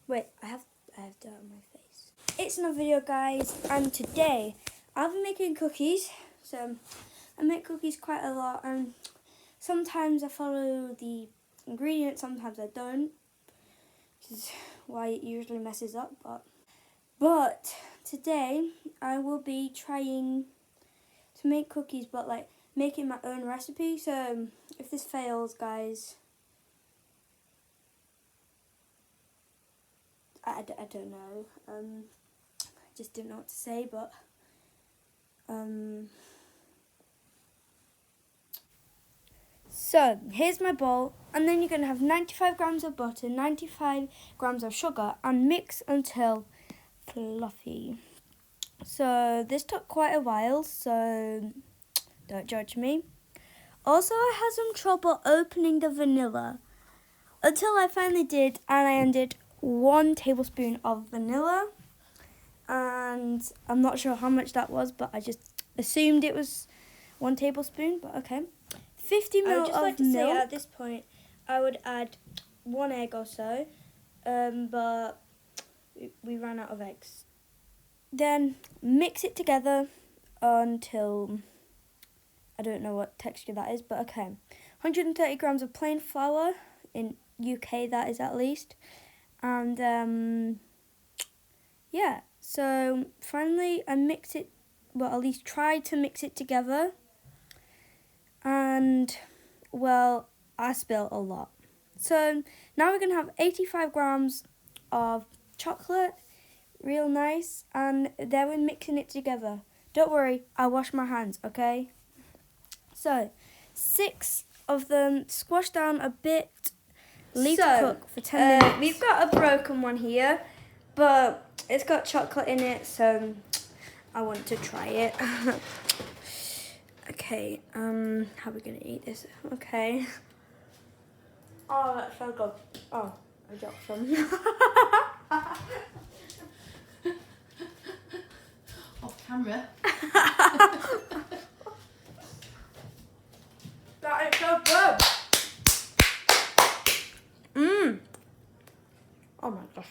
Wait, I have dirt on my face. It's another video, guys, and today I'll be making cookies. So I make cookies quite a lot, and sometimes I follow the ingredients, sometimes I don't, which is why it usually messes up. But today I will be trying to make cookies, but like making my own recipe. So if this fails, guys, I don't know. I just didn't know what to say, but so here's my bowl, and then you're going to have 95 grams of butter, 95 grams of sugar, and mix until fluffy. So this took quite a while, so don't judge me. Also, I had some trouble opening the vanilla until I finally did, and I ended 1 tablespoon of vanilla, and I'm not sure how much that was, but I just assumed it was 1 tablespoon, but okay. 50 ml of milk. I would just like to say at this point I would add 1 egg or so, but we ran out of eggs. Then mix it together until, I don't know what texture that is, but okay. 130 grams of plain flour, in UK that is at least. And yeah, so finally I mix it, well, at least try to mix it together. And well, I spilled a lot. So now we're going to have 85 grams of chocolate, real nice, and then we're mixing it together. Don't worry, I wash my hands, okay? So 6 of them, squash down a bit, leave to cook for 10 minutes. We've got a broken one here, but it's got chocolate in it, so I want to try it. Okay, how are we gonna eat this? Okay. Oh, that's so good. Oh, I dropped some. Off camera. That is so good. Oh my gosh.